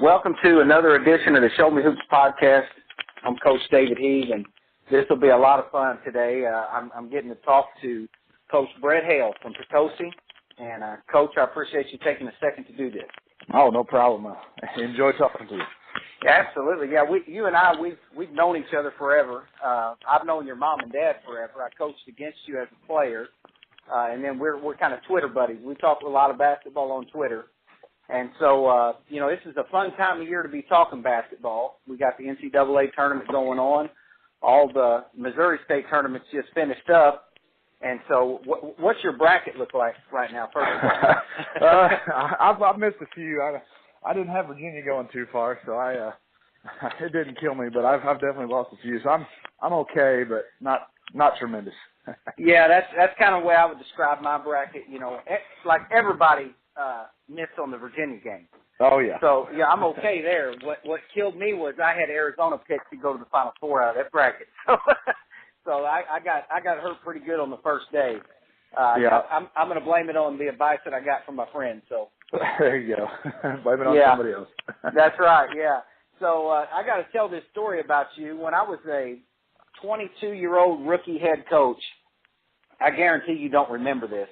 Welcome to another edition of the Show Me Hoops podcast. I'm Coach David Heath, and this will be a lot of fun today. I'm getting to talk to Coach Hale from Potosi. And, Coach, I appreciate you taking a second to do this. Oh, no problem. I enjoy talking to you. Yeah, absolutely. Yeah, you and I, we've known each other forever. I've known your mom and dad forever. I coached against you as a player, and then we're kind of Twitter buddies. We talk a lot of basketball on Twitter. And so, this is a fun time of year to be talking basketball. We got the NCAA tournament going on. All the Missouri State tournaments just finished up. And so what's your bracket look like right now, first of all? I've missed a few. I didn't have Virginia going too far, so it didn't kill me, but I've definitely lost a few. So I'm okay, but not tremendous. Yeah, that's kind of the way I would describe my bracket. Like everybody missed on the Virginia game. Oh, yeah. So, yeah, I'm okay there. What killed me was I had Arizona picked to go to the Final Four out of that bracket. So I got hurt pretty good on the first day. Yeah. I'm going to blame it on the advice that I got from my friend. So there you go. Blame it on somebody else. That's right, yeah. So I got to tell this story about you. When I was a 22-year-old rookie head coach, I guarantee you don't remember this,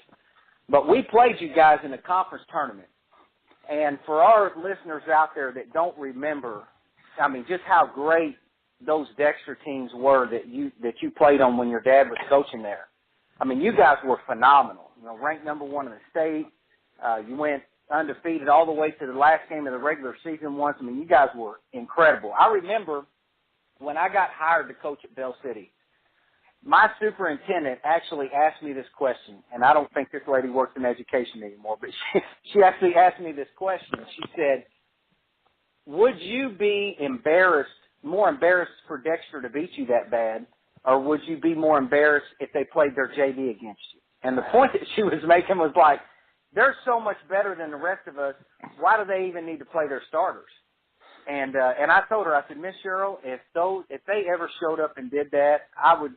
but we played you guys in a conference tournament. And for our listeners out there that don't remember, I mean, just how great those Dexter teams were that you played on when your dad was coaching there. I mean, you guys were phenomenal. Ranked number one in the state. You went undefeated all the way to the last game of the regular season once. I mean, you guys were incredible. I remember when I got hired to coach at Bell City, my superintendent actually asked me this question, and I don't think this lady works in education anymore, but she actually asked me this question. She said, would you be more embarrassed for Dexter to beat you that bad, or would you be more embarrassed if they played their JV against you? And the point that she was making was like, they're so much better than the rest of us. Why do they even need to play their starters? And I told her, I said, Miss Cheryl, if they ever showed up and did that, I would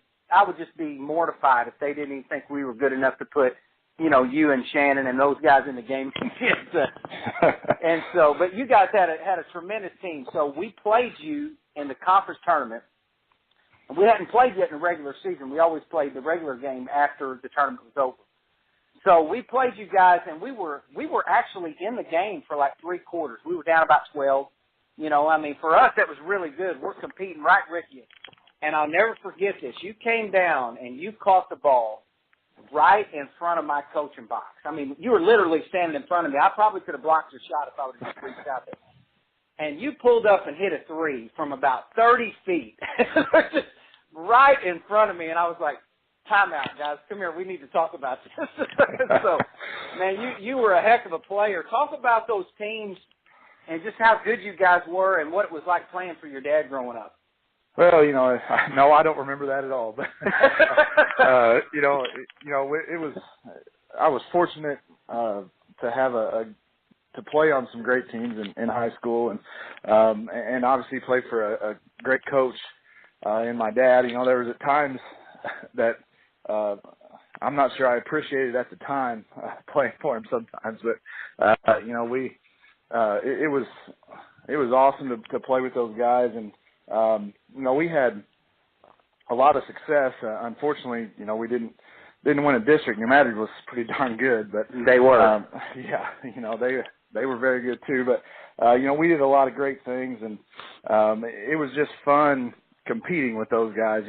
just be mortified if they didn't even think we were good enough to put, you and Shannon and those guys in the game. And so, but you guys had a tremendous team. So we played you in the conference tournament. And we hadn't played yet in the regular season. We always played the regular game after the tournament was over. So we played you guys, and we were actually in the game for like 3 quarters. We were down about 12. For us, that was really good. We're competing right with you. And I'll never forget this. You came down, and you caught the ball right in front of my coaching box. I mean, you were literally standing in front of me. I probably could have blocked your shot if I would have just reached out there. And you pulled up and hit a 3 from about 30 feet, just right in front of me. And I was like, time out, guys. Come here. We need to talk about this. So, man, you were a heck of a player. Talk about those teams and just how good you guys were and what it was like playing for your dad growing up. Well, no, I don't remember that at all. But it was. I was fortunate to have to play on some great teams in high school, and obviously play for a great coach in my dad. There was at times that I'm not sure I appreciated at the time playing for him sometimes, but it was awesome to play with those guys, and we had a lot of success. Unfortunately, we didn't win a district. New Madrid was pretty darn good, but they were. They were very good too. But we did a lot of great things, and it was just fun competing with those guys.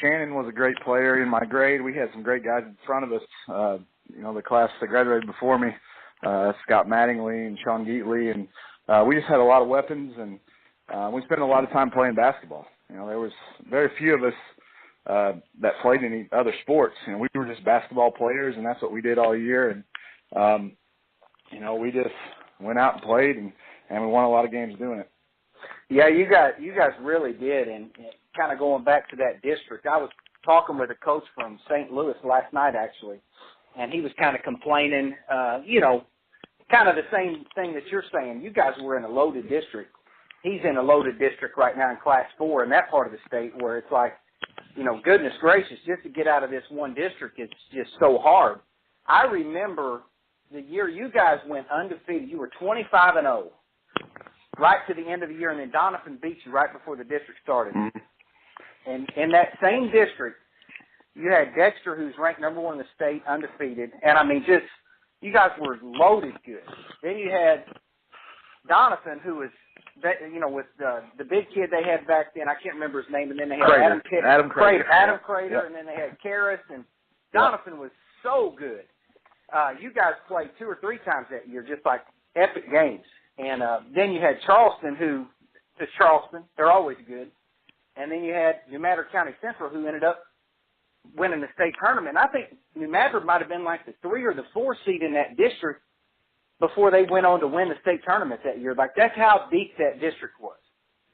Shannon was a great player in my grade. We had some great guys in front of us. The class that graduated before me, Scott Mattingly and Sean Geatley, and we just had a lot of weapons, and we spent a lot of time playing basketball. There was very few of us that played any other sports. We were just basketball players, and that's what we did all year. And we just went out and played, and we won a lot of games doing it. Yeah, you guys really did. And kind of going back to that district, I was talking with a coach from St. Louis last night, actually, and he was kind of complaining, kind of the same thing that you're saying. You guys were in a loaded district. He's in a loaded district right now in Class 4 in that part of the state where it's like, goodness gracious, just to get out of this one district is just so hard. I remember the year you guys went undefeated. You were 25-0 right to the end of the year, and then Donovan beat you right before the district started. Mm-hmm. And in that same district, you had Dexter, who's ranked number 1 in the state, undefeated. And, I mean, just you guys were loaded good. Then you had Donovan, who was, with the big kid they had back then. I can't remember his name. And then they had Adam Crater. Yep. And then they had Karras. And Donovan was so good. You guys played 2 or 3 times that year, just like epic games. And then you had Charleston, they're always good. And then you had New Madrid County Central, who ended up winning the state tournament. I think New Madrid might have been like the 3 or the 4 seed in that district before they went on to win the state tournament that year. Like, that's how deep that district was.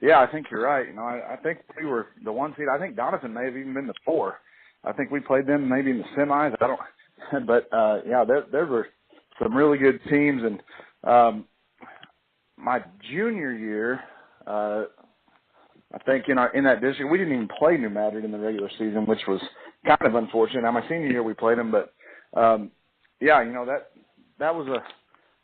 Yeah, I think you're right. I think we were the 1 seed. I think Donovan may have even been the 4. I think we played them maybe in the semis. I don't, but there were some really good teams. And my junior year, I think in that district, we didn't even play New Madrid in the regular season, which was kind of unfortunate. Now, my senior year, we played them, but that was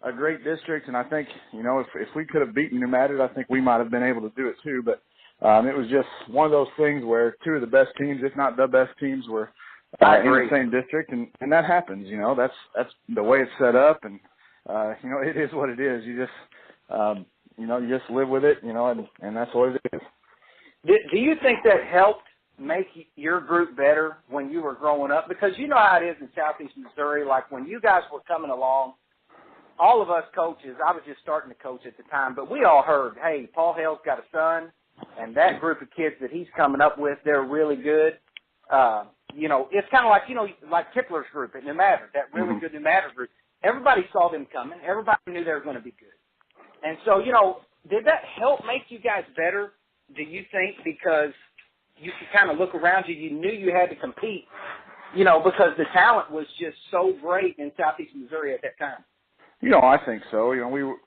a great district, and I think, if we could have beaten New Madrid, I think we might have been able to do it too, but it was just one of those things where 2 of the best teams, if not the best teams, were in the same district, and that happens, that's the way it's set up, and, it is what it is. You just, you just live with it, and that's what it is. Do you think that helped make your group better when you were growing up? Because you know how it is in Southeast Missouri. Like, when you guys were coming along, all of us coaches, I was just starting to coach at the time, but we all heard, hey, Paul Hale's got a son, and that group of kids that he's coming up with, they're really good. It's kind of like, like Kipler's group at New Madrid, that really good New Madrid group. Everybody saw them coming. Everybody knew they were going to be good. And so, did that help make you guys better, do you think, because you could kind of look around you, you knew you had to compete, because the talent was just so great in Southeast Missouri at that time? I think so. We were,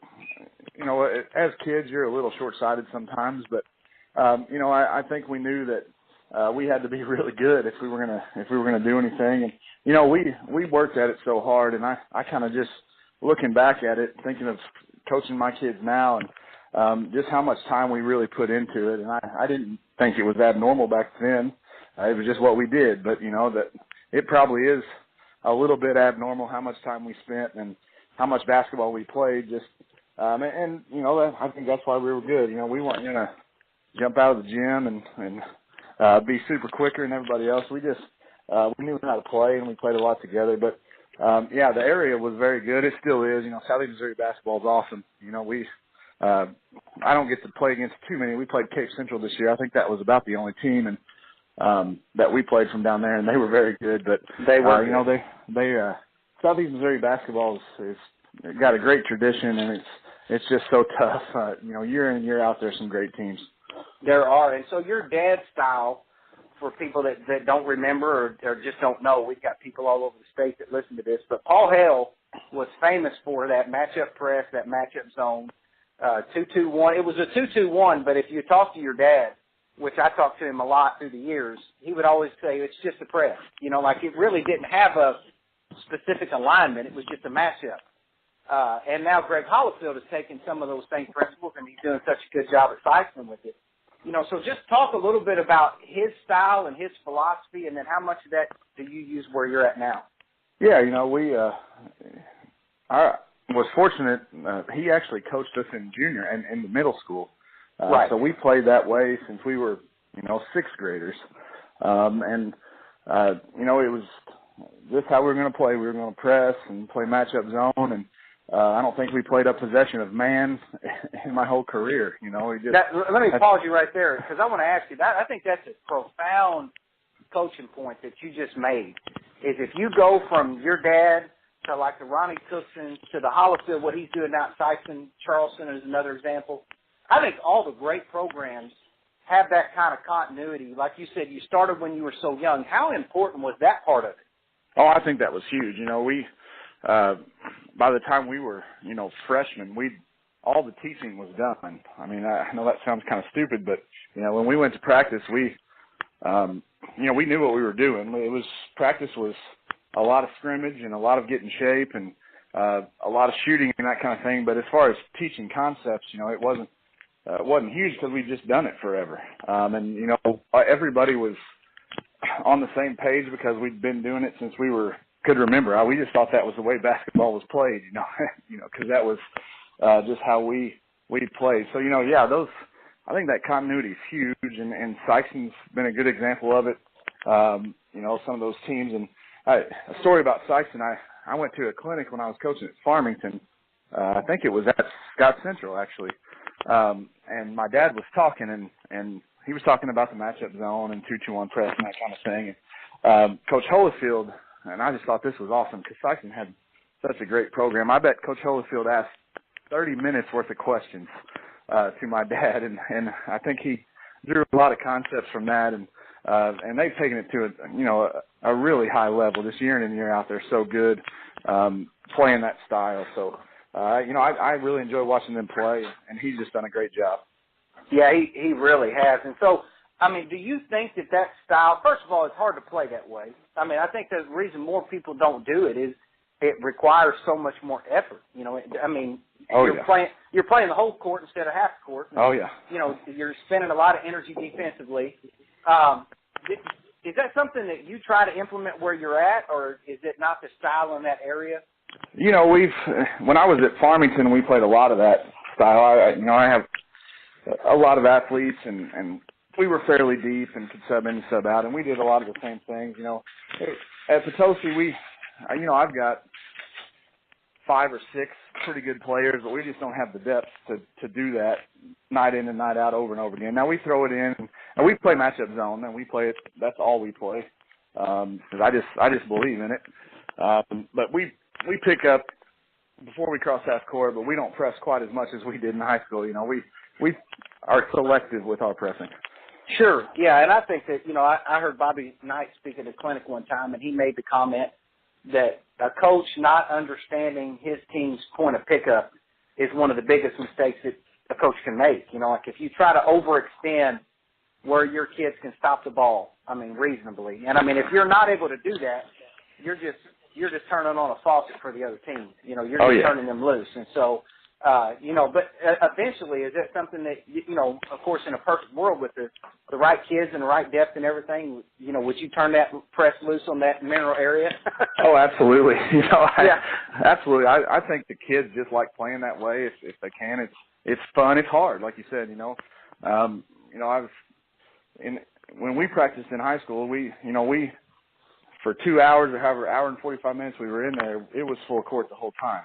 as kids, you're a little short-sighted sometimes, but, I think we knew that we had to be really good if we were gonna do anything. And, we worked at it so hard, and I kind of just looking back at it, thinking of coaching my kids now and just how much time we really put into it. And I didn't think it was abnormal back then. It was just what we did. But, that it probably is a little bit abnormal how much time we spent and how much basketball we played. Just I think that's why we were good. We weren't going to jump out of the gym and be super quicker than everybody else. We just we knew how to play, and we played a lot together. But, the area was very good. It still is. Southeast Missouri basketball is awesome. I don't get to play against too many. We played Cape Central this year. I think that was about the only team and that we played from down there, and they were very good. But they were, they Southeast Missouri basketball is got a great tradition, and it's just so tough. Year in and year out, there's some great teams. There are, and so your dad's style, for people that don't remember or just don't know, we've got people all over the state that listen to this, but Paul Hale was famous for that matchup press, that matchup zone, 2-2-1. It was a 2-2-1, but if you talk to your dad, which I talked to him a lot through the years, he would always say it's just a press. Like it really didn't have a specific alignment. It was just a matchup. And now Greg Hollifield has taken some of those same principles, and he's doing such a good job at cycling with it. So just talk a little bit about his style and his philosophy, and then how much of that do you use where you're at now? Yeah, I was fortunate. He actually coached us in junior and in the middle school. Right. So we played that way since we were, 6th graders. It was just how we were going to play. We were going to press and play matchup zone, and I don't think we played up possession of man in my whole career. Let me pause you right there, because I want to ask you that. I think that's a profound coaching point that you just made. Is if you go from your dad to like the Ronnie Cooksons to the Hollifield, what he's doing now at Sykeston, Charleston is another example. I think all the great programs have that kind of continuity. Like you said, you started when you were so young. How important was that part of it? Oh, I think that was huge. By the time we were, freshmen, all the teaching was done. I mean, I know that sounds kind of stupid, but, when we went to practice, we knew what we were doing. Practice was a lot of scrimmage and a lot of getting shape, and a lot of shooting and that kind of thing. But as far as teaching concepts, it wasn't huge because we'd just done it forever. And everybody was on the same page because we'd been doing it since we could remember. We just thought that was the way basketball was played, because that was just how we played. So, I think that continuity is huge, and Sykeston's been a good example of it. Some of those teams. And a story about Sykeston, I went to a clinic when I was coaching at Farmington. I think it was at Scott Central, actually. And my dad was talking, and he was talking about the matchup zone and 2-2-1 press and that kind of thing. And Coach Holyfield, and I just thought this was awesome because Sykeston had such a great program. I bet Coach Holyfield asked 30 minutes worth of questions to my dad, and I think he drew a lot of concepts from that, and they've taken it to a really high level this year in and year out. They're so good playing that style. So I really enjoy watching them play, and he's just done a great job. Yeah, he really has. And so, do you think that style, first of all, it's hard to play that way. I think the reason more people don't do it is it requires so much more effort. You're playing the whole court instead of half the court. And, you're spending a lot of energy defensively. Is that something that you try to implement where you're at, or is it not the style in that area? When I was at Farmington, we played a lot of that style. I have a lot of athletes, and we were fairly deep and could sub in and sub out, and we did a lot of the same things. At Potosi, I've got 5 or 6 pretty good players, but we just don't have the depth to do that night in and night out over and over again. Now we throw it in, and we play matchup zone, and we play it. That's all we play because I just believe in it. But we pick up before we cross half court, but we don't press quite as much as we did in high school. We are selective with our pressing. Sure, yeah, and I think that, I heard Bobby Knight speak at a clinic one time, and he made the comment that a coach not understanding his team's point of pickup is one of the biggest mistakes that a coach can make. If you try to overextend where your kids can stop the ball, reasonably. And, if you're not able to do that, you're just turning on a faucet for the other team. You're turning them loose. And so, but eventually, is that something that, of course, in a perfect world with the right kids and the right depth and everything, would you turn that press loose on that mineral area? Oh, absolutely. Absolutely. I think the kids just like playing that way if they can. It's fun. It's hard, like you said. When we practiced in high school, we for 2 hours or however hour and 45 minutes we were in there, it was full court the whole time.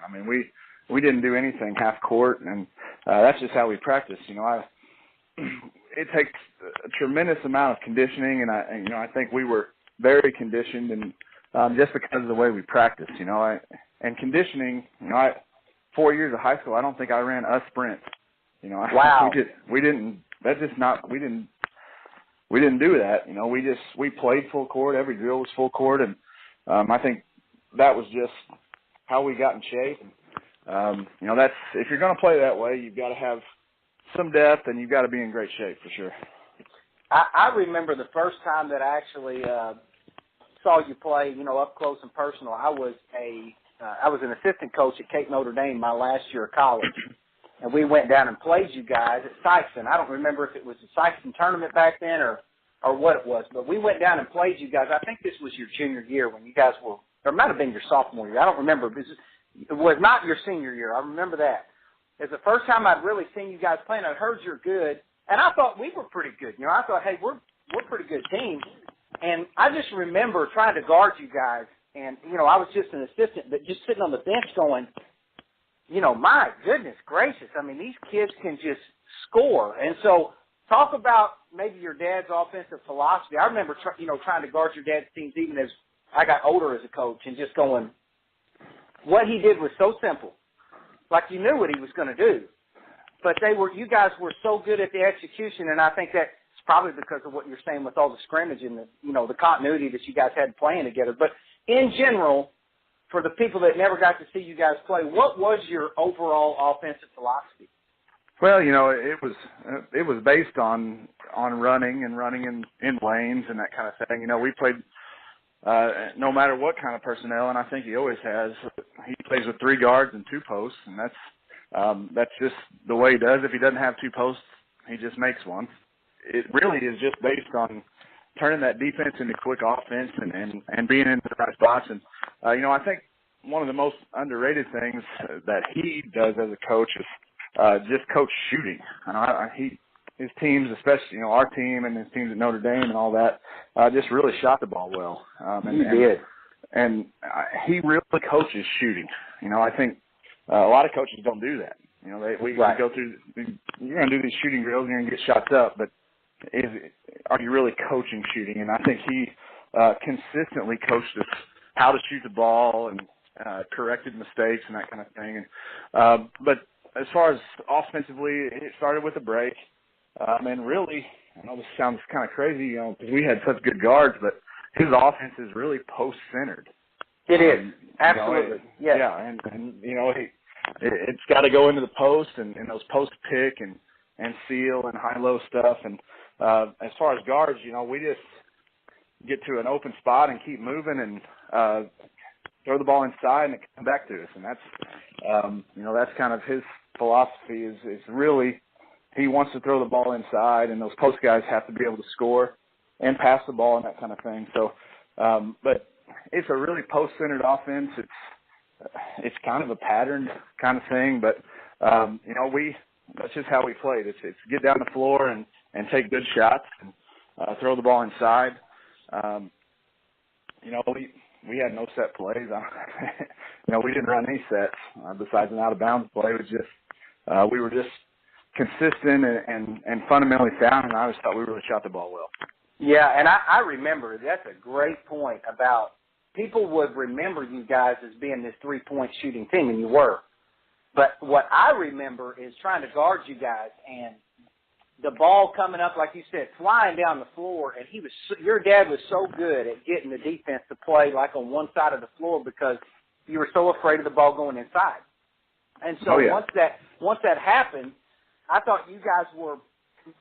We didn't do anything half court, and that's just how we practiced. It takes a tremendous amount of conditioning, and I think we were very conditioned, and just because of the way we practiced, and conditioning. 4 years of high school, I don't think I ran a sprint. Wow. We didn't do that. We played full court. Every drill was full court, and I think that was just how we got in shape. That's if you're going to play that way, you've got to have some depth, and you've got to be in great shape for sure. I remember the first time that I actually saw you play, up close and personal. I was an assistant coach at Cape Notre Dame my last year of college, and we went down and played you guys at Sykeston. I don't remember if it was the Sykeston tournament back then or what it was, but we went down and played you guys. I think this was your junior year when you guys were, or it might have been your sophomore year. I don't remember. It was not your senior year. I remember that. It's the first time I'd really seen you guys playing. I'd heard you're good, and I thought we were pretty good. I thought, hey, we're a pretty good team. And I just remember trying to guard you guys, and, I was just an assistant, but just sitting on the bench going, my goodness gracious. These kids can just score. And so talk about maybe your dad's offensive philosophy. I remember, trying to guard your dad's teams even as I got older as a coach and just going, what he did was so simple. Like you knew what he was going to do. But you guys were so good at the execution, and I think that's probably because of what you're saying with all the scrimmage and the continuity that you guys had playing together. But in general, for the people that never got to see you guys play, what was your overall offensive philosophy? Well, it was based on running in lanes and that kind of thing. We played no matter what kind of personnel, and I think he always has. He plays with 3 guards and 2 posts, and that's just the way he does. If he doesn't have 2 posts, he just makes one. It really is just based on turning that defense into quick offense and being in the right spots. And, I think one of the most underrated things that he does as a coach is just coach shooting. His teams, especially, our team and his teams at Notre Dame and all that, just really shot the ball well. He did. And he really coaches shooting. I think a lot of coaches don't do that. We go through, you're going to do these shooting drills and you're going to get shots up, but are you really coaching shooting? And I think he consistently coached us how to shoot the ball and corrected mistakes and that kind of thing. And, but as far as offensively, it started with a break. And really, I know this sounds kind of crazy, because we had such good guards, but his offense is really post-centered. It is. Absolutely. Yes. Yeah, and it's got to go into the post and those post pick and seal and high-low stuff. And as far as guards, we just get to an open spot and keep moving and throw the ball inside and it comes back to us. And that's kind of his philosophy is really he wants to throw the ball inside, and those post guys have to be able to score and pass the ball and that kind of thing. So, but it's a really post-centered offense. It's kind of a patterned kind of thing, but that's just how we played. It's get down the floor and take good shots and throw the ball inside. We had no set plays. We didn't run any sets besides an out of bounds play. It was just we were just consistent and fundamentally sound, and I always thought we really shot the ball well. Yeah, and I remember, that's a great point about people would remember you guys as being this three-point shooting team, and you were. But what I remember is trying to guard you guys and the ball coming up, like you said, flying down the floor, and your dad was so good at getting the defense to play like on one side of the floor because you were so afraid of the ball going inside. And so once that happened, I thought you guys were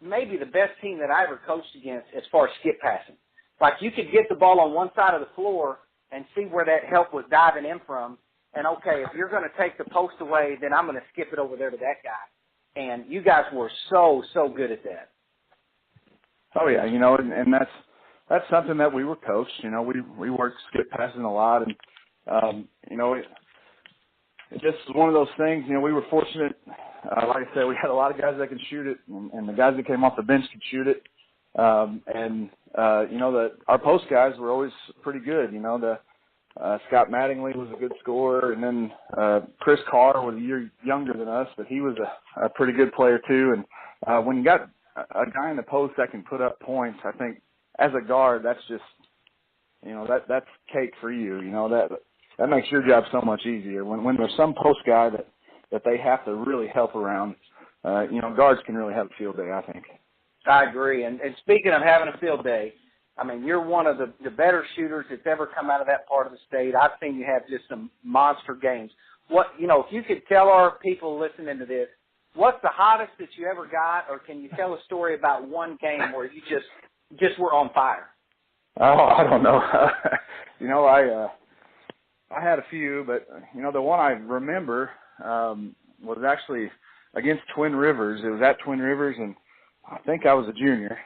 maybe the best team that I ever coached against as far as skip passing. Like you could get the ball on one side of the floor and see where that help was diving in from. And, okay, if you're going to take the post away, then I'm going to skip it over there to that guy. And you guys were so good at that. Oh, yeah, and that's something that we were coached. We worked skip passing a lot. And, it's just one of those things. We were fortunate. Like I said, we had a lot of guys that could shoot it, and the guys that came off the bench could shoot it. Our post guys were always pretty good. Scott Mattingly was a good scorer, and then Chris Carr was a year younger than us, but he was a pretty good player too. And when you got a guy in the post that can put up points, I think as a guard, that's just that's cake for you. That makes your job so much easier. When there's some post guy that they have to really help around, guards can really have a field day, I think. I agree. And speaking of having a field day, I mean, you're one of the better shooters that's ever come out of that part of the state. I've seen you have just some monster games. If you could tell our people listening to this, what's the hottest that you ever got, or can you tell a story about one game where you just were on fire? Oh, I don't know. I had a few, but, the one I remember was actually against Twin Rivers. It was at Twin Rivers, and I think I was a junior.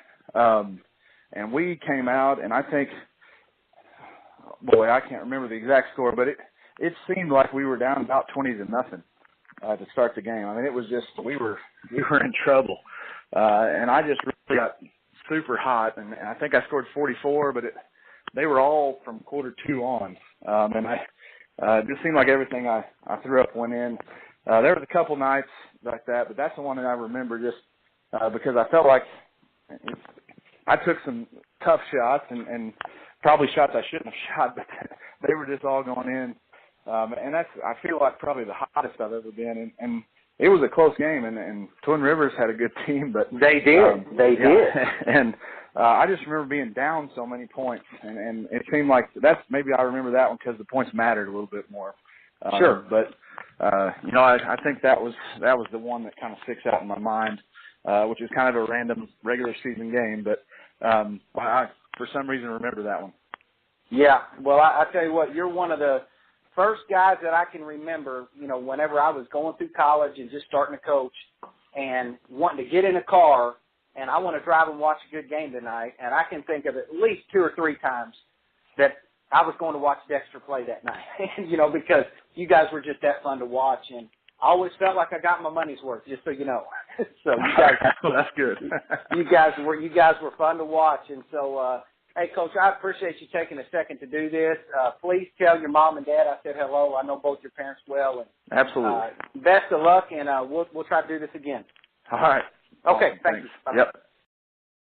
And we came out, and I think, I can't remember the exact score, but it seemed like we were down about 20-0 to start the game. I mean, it was just we were in trouble, and I just really got super hot, and I think I scored 44, but they were all from quarter 2 on, and it just seemed like everything I threw up went in. There was a couple nights like that, but that's the one that I remember just because I felt like I took some tough shots and probably shots I shouldn't have shot, but they were just all going in. And I feel like probably the hottest I've ever been. And it was a close game, and Twin Rivers had a good team. But they did. They did. And I just remember being down so many points. And it seemed like maybe I remember that one because the points mattered a little bit more. Sure. But, I think that was the one that kind of sticks out in my mind. Which is kind of a random regular season game, but I, for some reason, remember that one. Yeah. Well, I tell you what, you're one of the first guys that I can remember, you know, whenever I was going through college and just starting to coach and wanting to get in a car and I want to drive and watch a good game tonight, and I can think of at least 2 or 3 times that I was going to watch Dexter play that night, you know, because you guys were just that fun to watch, and I always felt like I got my money's worth, just so you know. So you guys, well, that's good. you guys were fun to watch, and so hey, Coach, I appreciate you taking a second to do this. Please tell your mom and dad I said hello. I know both your parents well, and absolutely. Best of luck, and we'll try to do this again. All right. Okay, awesome. thank you. Bye-bye. Yep.